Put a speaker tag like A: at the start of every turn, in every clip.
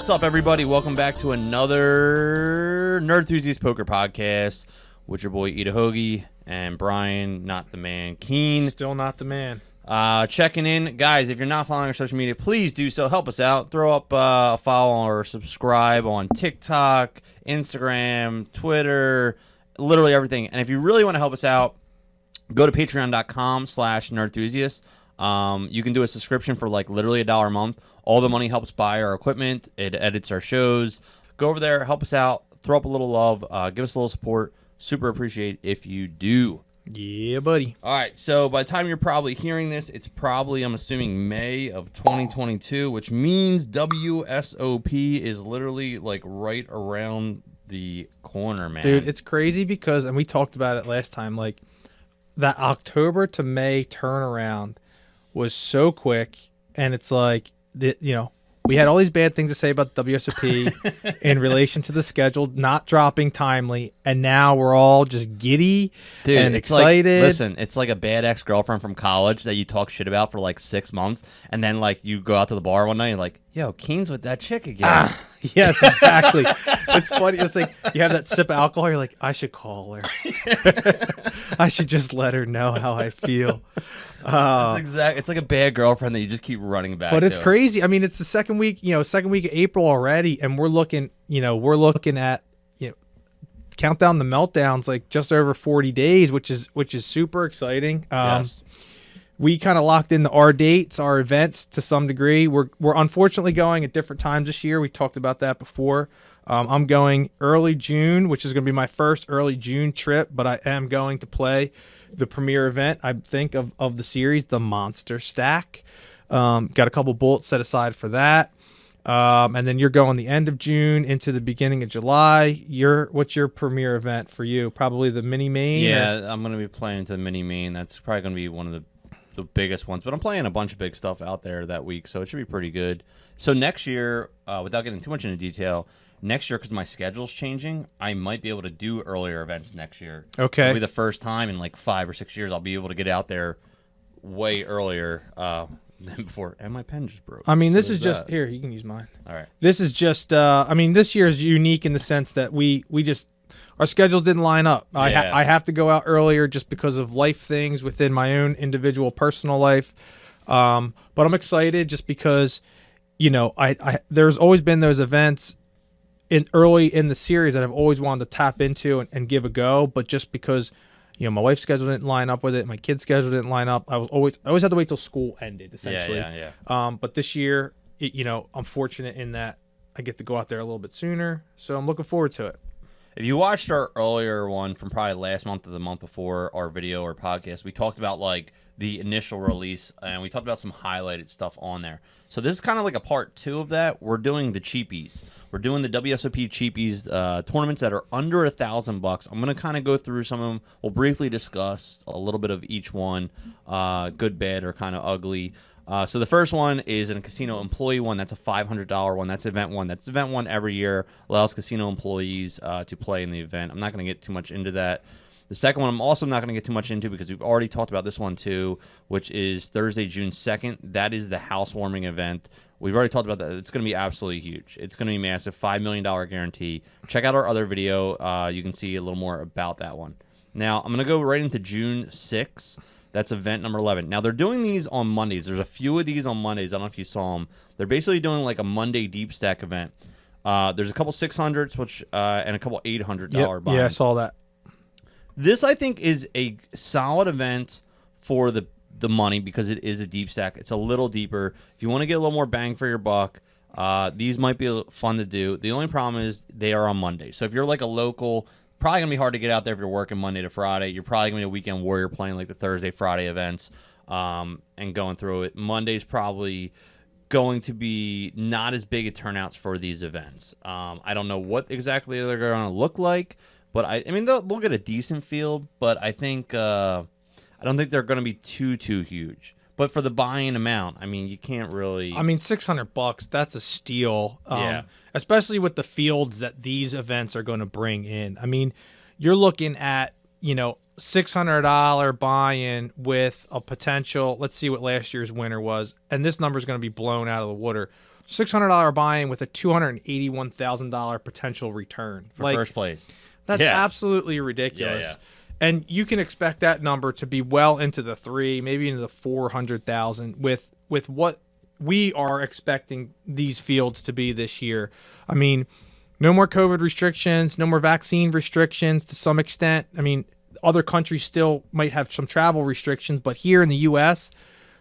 A: What's up, everybody? Welcome back to another Nerd Enthusiast Poker Podcast with your boy Ida Hoagie and Brian, not the man, Keen.
B: Still not the man.
A: Checking in. Guys, if you're not following our social media, please do so. Help us out. Throw up a follow or subscribe on TikTok, Instagram, Twitter, literally everything. And if you really want to help us out, go to patreon.com/nerdenthusiast. You can do a subscription for like literally $1 a month. All the money helps buy our equipment. It edits our shows. Go over there, help us out, throw up a little love, give us a little support. Super appreciate if you do.
B: Yeah, buddy.
A: All right, so by the time you're probably hearing this, it's probably, I'm assuming, May of 2022, which means WSOP is literally like right around the corner, man.
B: Dude, it's crazy because, and we talked about it last time, like that October to May turnaround was so quick, and it's like, we had all these bad things to say about the WSOP in relation to the schedule not dropping timely, and now we're all just giddy and excited.
A: Listen, it's like a bad ex-girlfriend from college that you talk shit about for like 6 months, and then like you go out to the bar one night and you're like, yo, Keen's with that chick again.
B: Yes, exactly. It's funny. It's like you have that sip of alcohol, you're like, I should call her. I should just let her know how I feel.
A: It's like a bad girlfriend that you just keep running back.
B: But it's crazy. I mean, it's the second week of April already, and we're looking at count down the meltdowns like just over 40 days, which is super exciting.
A: Yes.
B: We kind of locked in our dates, our events to some degree. We're unfortunately going at different times this year. We talked about that before. I'm going early June, which is going to be my first early June trip, but I am going to play the premier event, I think, of the series, the Monster Stack. Got a couple bullets set aside for that. And then you're going the end of June into the beginning of July. What's your premier event for you? Probably the mini main?
A: Yeah, I'm going to be playing into the mini main. That's probably going to be one of the biggest ones. But I'm playing a bunch of big stuff out there that week, so it should be pretty good. So next year, without getting too much into detail, next year, because my schedule's changing, I might be able to do earlier events next year.
B: Okay.
A: It'll be the first time in like 5 or 6 years I'll be able to get out there way earlier than before. And my pen just broke.
B: I mean, this is just... Here, you can use mine.
A: All right.
B: This is just... this year is unique in the sense that we just... Our schedules didn't line up.
A: Yeah.
B: I have to go out earlier just because of life things within my own individual personal life. But I'm excited just because, there's always been those events early in the series that I've always wanted to tap into and give a go. But just because, my wife's schedule didn't line up with it, my kid's schedule didn't line up, I always had to wait till school ended, essentially.
A: Yeah.
B: But this year, I'm fortunate in that I get to go out there a little bit sooner. So I'm looking forward to it.
A: If you watched our earlier one from probably last month or the month before, our video or podcast, we talked about like the initial release, and we talked about some highlighted stuff on there. So this is kind of like a part 2 of that. We're doing the cheapies. We're doing the WSOP cheapies tournaments that are under $1,000. I'm going to kind of go through some of them. We'll briefly discuss a little bit of each one, good, bad, or kind of ugly. So the first one is a casino employee one. That's a $500 one. That's event one. That's event one every year. Allows casino employees to play in the event. I'm not going to get too much into that. The second one I'm also not going to get too much into because we've already talked about this one too, which is Thursday, June 2nd. That is the housewarming event. We've already talked about that. It's going to be absolutely huge. It's going to be massive. $5 million guarantee. Check out our other video. You can see a little more about that one. Now, I'm going to go right into June 6th. That's event number 11. Now, they're doing these on Mondays. There's a few of these on Mondays. I don't know if you saw them. They're basically doing like a Monday deep stack event. There's a couple 600s and a couple $800 buys.
B: Yeah, I saw that.
A: This, I think, is a solid event for the money because it is a deep stack. It's a little deeper. If you want to get a little more bang for your buck, these might be fun to do. The only problem is they are on Monday. So if you're like a local... Probably going to be hard to get out there if you're working Monday to Friday. You're probably going to be a weekend warrior playing like the Thursday, Friday events and going through it. Monday's probably going to be not as big a turnouts for these events. I don't know what exactly they're going to look like, but I mean, they'll get a decent field, but I think I don't think they're going to be too huge. But for the buy-in amount, I mean, you can't really...
B: I mean, $600, that's a steal.
A: Yeah.
B: Especially with the fields that these events are going to bring in. I mean, you're looking at, $600 buy-in with a potential... Let's see what last year's winner was. And this number is going to be blown out of the water. $600 buy-in with a $281,000 potential return
A: for first place.
B: That's absolutely ridiculous.
A: Yeah.
B: And you can expect that number to be well into the maybe into the 400,000 with what we are expecting these fields to be this year. I mean, no more COVID restrictions, no more vaccine restrictions to some extent. I mean, other countries still might have some travel restrictions, but here in the U.S.,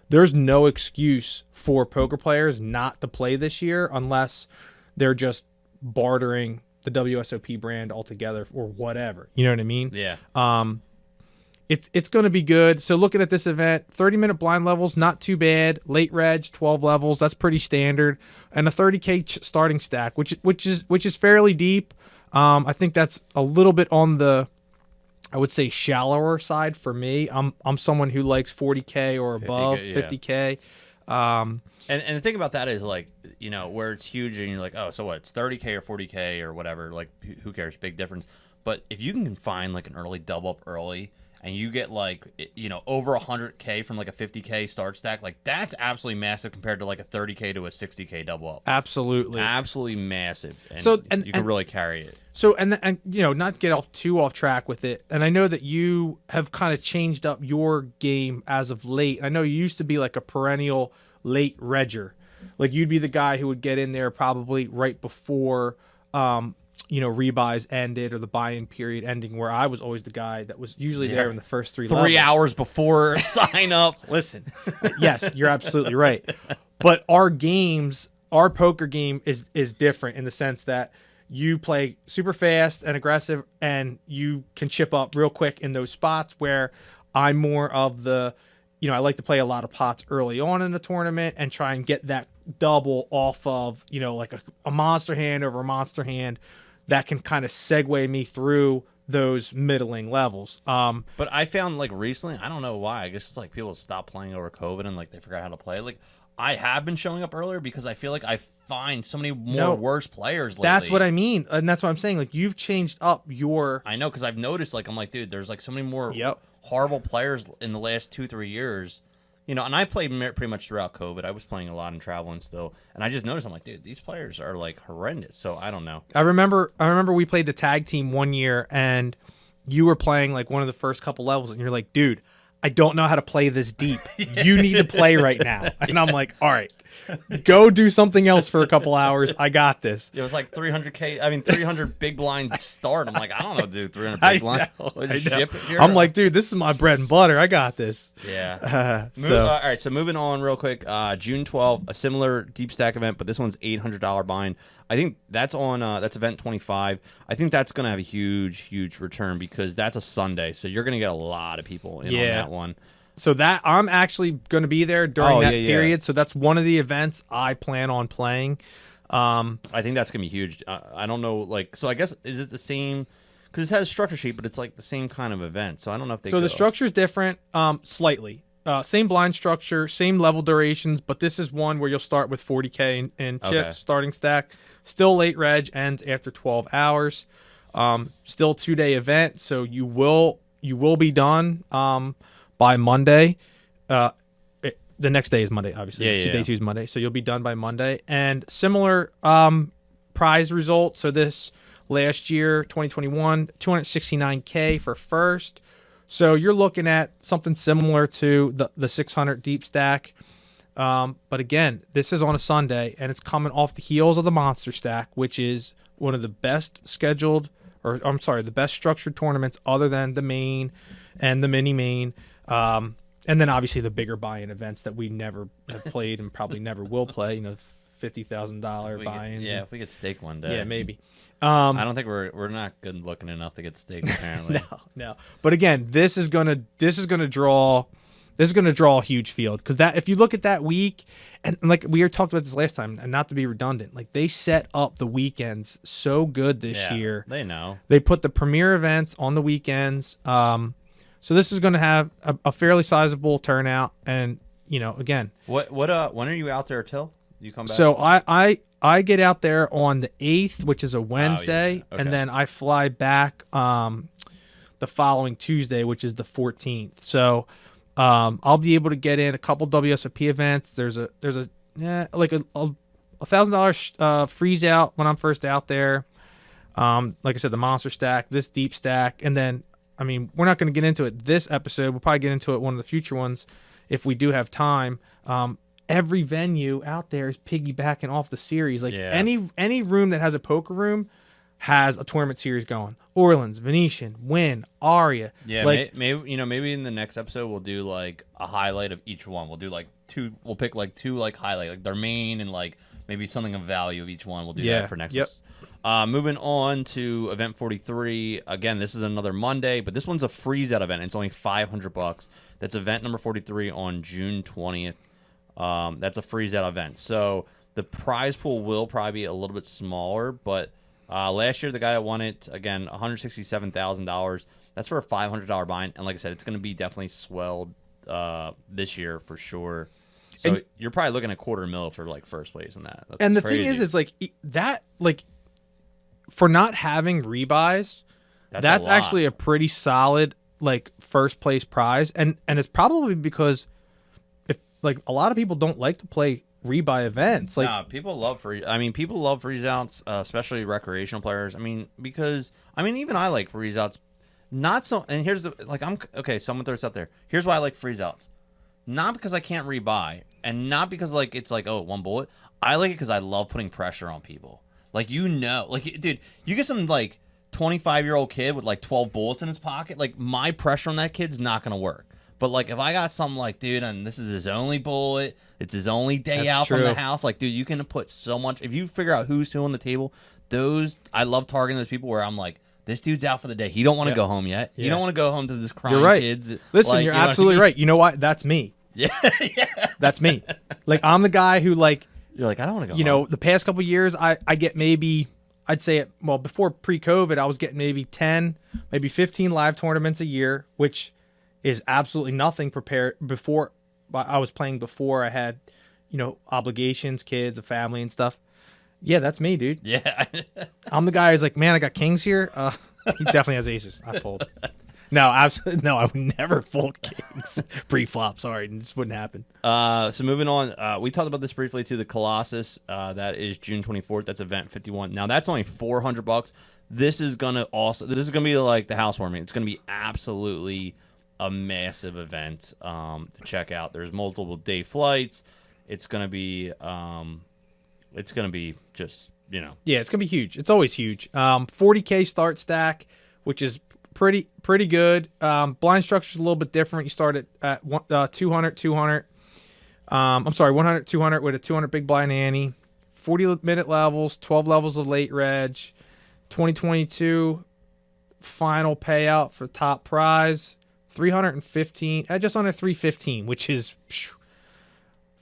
B: there's no excuse for poker players not to play this year unless they're just bartering the WSOP brand altogether or whatever. You know what I mean?
A: Yeah.
B: It's going to be good. So looking at this event, 30-minute blind levels, not too bad. Late reg, 12 levels, that's pretty standard, and a 30K starting stack, which is fairly deep. I think that's a little bit on the, I would say, shallower side for me. I'm someone who likes 40K or above, 50K.
A: And the thing about that is, like, you know, where it's huge and you're like, oh, so what? It's 30K or 40K or whatever. Like, who cares? Big difference. But if you can find like an early double up early, and you get, like, you know, over 100K from like a 50K start stack, like, that's absolutely massive compared to like a 30K to a 60K double up.
B: Absolutely
A: massive. And
B: so
A: you can really carry it.
B: So and you know, not get too off track with it. And I know that you have kind of changed up your game as of late. I know you used to be like a perennial late regger. Like, you'd be the guy who would get in there probably right before you know, rebuys ended or the buy-in period ending, where I was always the guy that was usually there in the first 3 levels.
A: 3 hours before sign up.
B: Listen, yes, you're absolutely right. But our poker game is different in the sense that you play super fast and aggressive, and you can chip up real quick in those spots, where I'm more of the, you know, I like to play a lot of pots early on in the tournament and try and get that double off of, you know, like a monster hand over a monster hand that can kind of segue me through those middling levels.
A: But I found, like, recently, I don't know why, I guess it's like people stopped playing over COVID and like they forgot how to play. Like, I have been showing up earlier because I feel like I find so many more worse players lately.
B: That's what I mean, and that's what I'm saying. Like, you've changed up your.
A: I know, because I've noticed. Like, I'm like, dude, there's like so many more horrible players in the last 2-3 years. You know, and I played pretty much throughout COVID. I was playing a lot and traveling still, and I just noticed, I'm like, dude, these players are like horrendous. So I don't know.
B: I remember we played the tag team one year, and you were playing like one of the first couple levels, and you're like, dude, I don't know how to play this deep. You need to play right now. And I'm like, all right, go do something else for a couple hours. I got this.
A: It was like 300 big blind start. I'm like, I don't know, dude, 300 big blind.
B: I'm like, dude, this is my bread and butter. I got this.
A: Yeah. All right, so moving on real quick. June 12th, a similar deep stack event, but this one's $800 buy-in. I think that's on that's event 25. I think that's going to have a huge return because that's a Sunday, so you're going to get a lot of people in on that one.
B: So that I'm actually going to be there during that period. So that's one of the events I plan on playing.
A: I think that's going to be huge. I don't know, like, so I guess, is it the same? Because it has a structure sheet, but it's like the same kind of event. So I don't know if they.
B: So the structure is different, slightly. Same blind structure, same level durations, but this is one where you'll start with 40K in chips, starting stack. Still late reg, ends after 12 hours. Still 2-day event, so you will be done by Monday. The next day is Monday, obviously. Day 2 is Monday, so you'll be done by Monday. And similar prize result. So this last year, 2021, 269K for first. So you're looking at something similar to the 600 deep stack. But again, this is on a Sunday, and it's coming off the heels of the monster stack, which is one of the best scheduled, or I'm sorry, the best structured tournaments other than the main and the mini main. And then obviously the bigger buy-in events that we never have played and probably never will play, you know, $50,000 buy-ins.
A: If we get steak one day.
B: Yeah, maybe.
A: I don't think we're not good looking enough to get steak, apparently.
B: No. But again, this is gonna draw a huge field, because that, if you look at that week, and like we talked about this last time, and not to be redundant, like they set up the weekends so good this year.
A: They know. They
B: put the premier events on the weekends. So this is going to have a fairly sizable turnout, and you know, again,
A: when are you out there till you come back?
B: So I get out there on the 8th, which is a Wednesday, and then I fly back the following Tuesday, which is the 14th. So I'll be able to get in a couple WSOP events. There's a $1,000 freeze out when I'm first out there. Like I said, the monster stack, this deep stack, and then I mean we're not going to get into it this episode. We'll probably get into it one of the future ones if we do have time. Every venue out there is piggybacking off the series. Like any room that has a poker room has a tournament series going. Orleans, Venetian, Wynn, Aria.
A: Yeah,
B: like,
A: maybe in the next episode we'll do like a highlight of each one. We'll do like two. We'll pick like two like highlight, like their main and like maybe something of value of each one. We'll do that for next. Moving on to event 43. Again, this is another Monday, but this one's a freeze out event. It's only $500. That's event number 43 on June 20th. That's a freeze out event. So the prize pool will probably be a little bit smaller, but last year the guy that won it, again, $167,000. That's for a $500 buy-in, and like I said, it's going to be definitely swelled this year for sure. So you're probably looking at $250,000 for like first place in that.
B: That's crazy. Thing is like that like for not having rebuys, that's actually a pretty solid like first place prize, and it's probably because if like a lot of people don't like to play rebuy events. Like,
A: nah, people love people love freeze outs, especially recreational players. I mean, because even I like freeze outs. Not so. And here's the like I'm okay. Someone throws out there. Here's why I like freeze outs. Not because I can't rebuy, and not because like it's like, oh, one bullet. I like it because I love putting pressure on people. Like, like, dude, you get some like 25-year-old kid with like 12 bullets in his pocket. Like, my pressure on that kid's not gonna work. But like, if I got something like, dude, and this is his only bullet, it's his only day out from the house. Like, dude, you can put so much. If you figure out who's who on the table, I love targeting those people where I'm like, this dude's out for the day. He don't want to go home yet. You don't want to go home to this crying kids.
B: Listen, you're absolutely right. You know what? That's me.
A: Yeah,
B: that's me. Like, I'm the guy who like.
A: You're like, I don't want to go.
B: You know, the past couple of years, I get maybe I'd say before pre-COVID, I was getting maybe 10, maybe 15 live tournaments a year, which is absolutely nothing prepared before. I was playing before I had, obligations, kids, a family, and stuff. Yeah, that's me, dude.
A: Yeah,
B: I'm the guy who's like, man, I got kings here. He definitely has aces. I fold. No, absolutely no. I would never fold kings pre-flop. Sorry, it just wouldn't happen.
A: So moving on, we talked about this briefly too. The Colossus, that is June 24th. That's event 51. Now that's only $400. This is gonna be like the housewarming. It's gonna be absolutely a massive event to check out. There's multiple day flights. It's gonna be just
B: Yeah, it's gonna be huge. It's always huge. 40K start stack, which is pretty good. Blind structure's a little bit different. You start at 200 200. I'm sorry, 100 200 with a 200 big blind ante, 40-minute levels, 12 levels of late reg, 2022 final payout for top prize, 315, just under 315, which is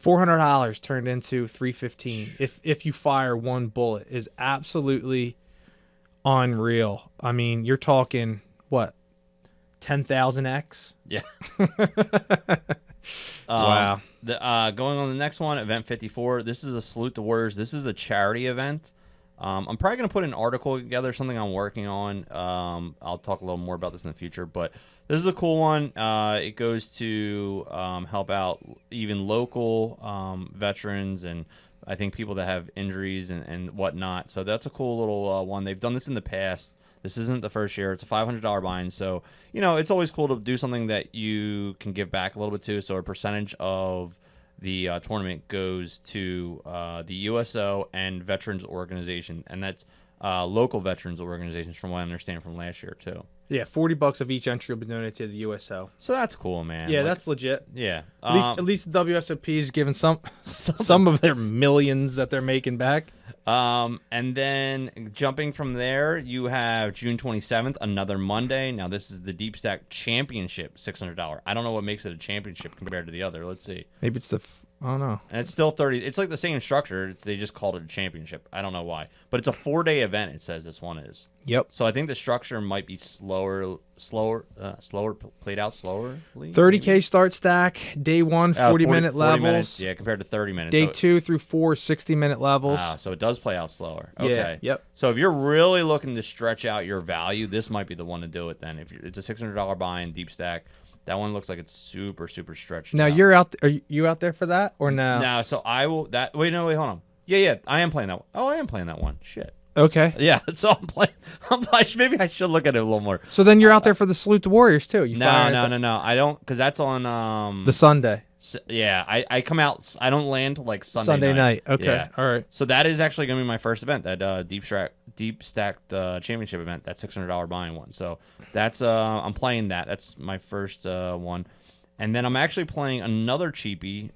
B: $400 turned into 315 if you fire one bullet. Is absolutely unreal. I mean, you're talking what, 10,000x?
A: Yeah.
B: Wow.
A: Going on the next one, event 54. This is a Salute the Warriors. This is a charity event. I'm probably going to put an article together, something I'm working on. I'll talk a little more about this in the future, but this is a cool one. It goes to help out even local veterans and I think people that have injuries and whatnot. So that's a cool little one. They've done this in the past. This isn't the first year. It's a $500 buy-in. So, it's always cool to do something that you can give back a little bit to. So a percentage of the tournament goes to the USO and Veterans Organization. And that's local veterans organizations from what I understand from last year, too.
B: Yeah, $40 of each entry will be donated to the USO.
A: So that's cool, man.
B: Yeah, that's legit.
A: Yeah.
B: At least the WSOP is giving some of their millions that they're making back.
A: And then jumping from there, you have June 27th, another Monday. Now this is the Deep Stack Championship, $600. I don't know what makes it a championship compared to the other. Let's see.
B: Maybe it's I don't know.
A: And it's still 30. It's like the same structure. They just called it a championship. I don't know why, but it's a 4-day event. It says this one is.
B: Yep.
A: So I think the structure might be slower, played out slower.
B: 30K start stack. Day 1, 40-minute levels.
A: 40 minutes, yeah, compared to 30 minutes.
B: Day 2 through 4, 60-minute levels.
A: Wow, so it does play out slower. Okay.
B: Yeah, yep.
A: So if you're really looking to stretch out your value, this might be the one to do it then. If it's a $600 buy-in, deep stack. That one looks like it's super, super stretched.
B: Now
A: out.
B: you're out. Are you out there for that or no?
A: No. So I will. Wait, hold on. Yeah, I am playing that one. Oh, I am playing that one. Shit.
B: Okay.
A: Yeah, so I'm playing. Maybe I should look at it a little more.
B: So then you're out there for the Salute the Warriors too. You
A: No. I don't, because that's on
B: the Sunday.
A: Yeah, I come out. I don't land like Sunday
B: night. Okay.
A: Yeah.
B: All right.
A: So that is actually going to be my first event. That deep stacked championship event. That $600 buying one. So that's I'm playing that. That's my first one, and then I'm actually playing another cheapie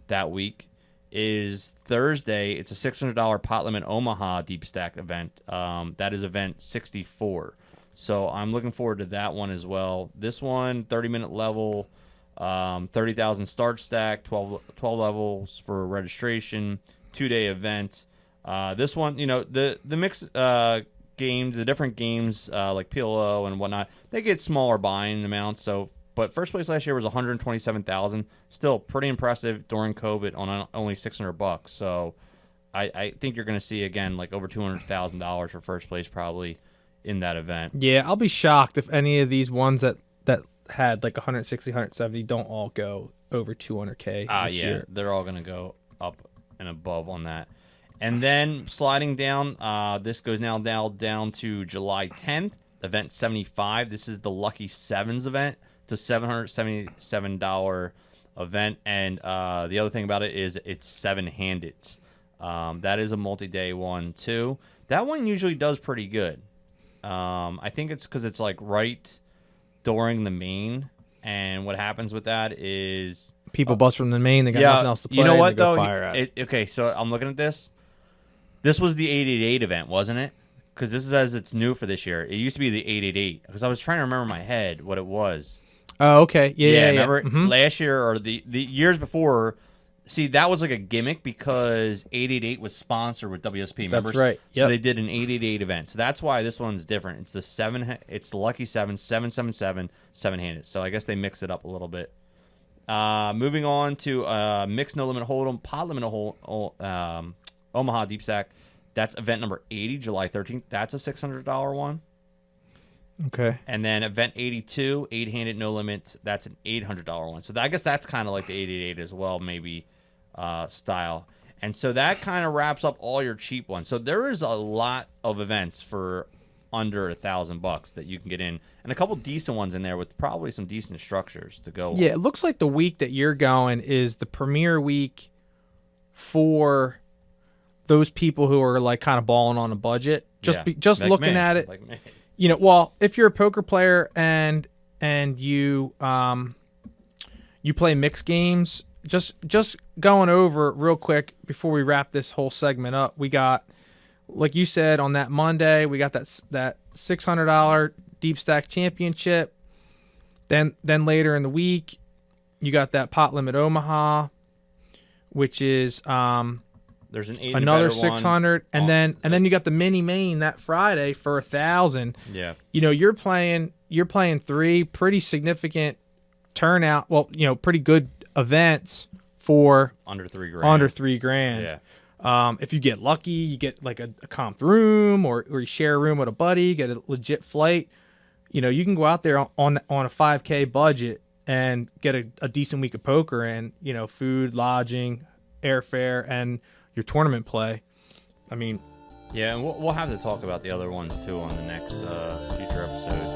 A: that week. Is Thursday. It's a $600 pot limit Omaha deep stack event. That is event 64. So I'm looking forward to that one as well. This one, 30-minute level, 30,000 start stack, 12 levels for registration, 2-day event. This one, the mixed games, the different games like PLO and whatnot, they get smaller buying amounts. But first place last year was 127,000. Still pretty impressive during COVID on only $600. So I think you're going to see again like over $200,000 for first place probably in that event.
B: Yeah, I'll be shocked if any of these ones that had like 160, 170 don't all go over 200K this year.
A: They're all going to go up and above on that. And then sliding down, this goes now down to July 10th, event 75. This is the Lucky Sevens event. It's a $777 event, and the other thing about it is it's 7-handed. That is a multi-day one too. That one usually does pretty good. I think it's because it's like right during the main, and what happens with that is
B: people bust from the main. They got nothing else to play.
A: You know what
B: though?
A: Okay, so I'm looking at this. This was the 888 event, wasn't it? Because this says it's new for this year. It used to be the 888. Because I was trying to remember in my head what it was.
B: Oh, okay. Yeah.
A: Remember last year or the years before? See, that was like a gimmick because 888 was sponsored with WSOP. Remember?
B: That's right.
A: Yep. So they did an 888 event. So that's why this one's different. It's the Lucky 777 7-handed. So I guess they mix it up a little bit. Moving on to mixed no limit hold'em, pot limit Omaha deep stack. That's event number 80, July 13th. That's a $600 one.
B: Okay.
A: And then event 82, 8-handed no limit. That's an $800 one. So I guess that's kind of like the 888 as well, maybe style. And so that kind of wraps up all your cheap ones. So there is a lot of events for under $1,000 that you can get in, and a couple decent ones in there with probably some decent structures to go.
B: Yeah, it looks like the week that you're going is the premier week for those people who are like kind of balling on a budget. Just like looking at it,
A: like me.
B: Well, if you're a poker player and you you play mixed games, just going over real quick before we wrap this whole segment up, we got, like you said, on that Monday, we got that $600 deep stack championship. Then later in the week, you got that pot limit Omaha, which is
A: there's an
B: another 600, and then you got the mini main that Friday for 1,000.
A: Yeah,
B: you're playing 3 pretty significant turnout. Well, pretty good events for
A: under $3,000.
B: Under $3,000.
A: Yeah.
B: If you get lucky, you get like a comped room, or you share a room with a buddy, get a legit flight. You can go out there on a $5K budget and get a decent week of poker and food, lodging, airfare, and your tournament play. I mean,
A: yeah, and we'll have to talk about the other ones too on the next future episode.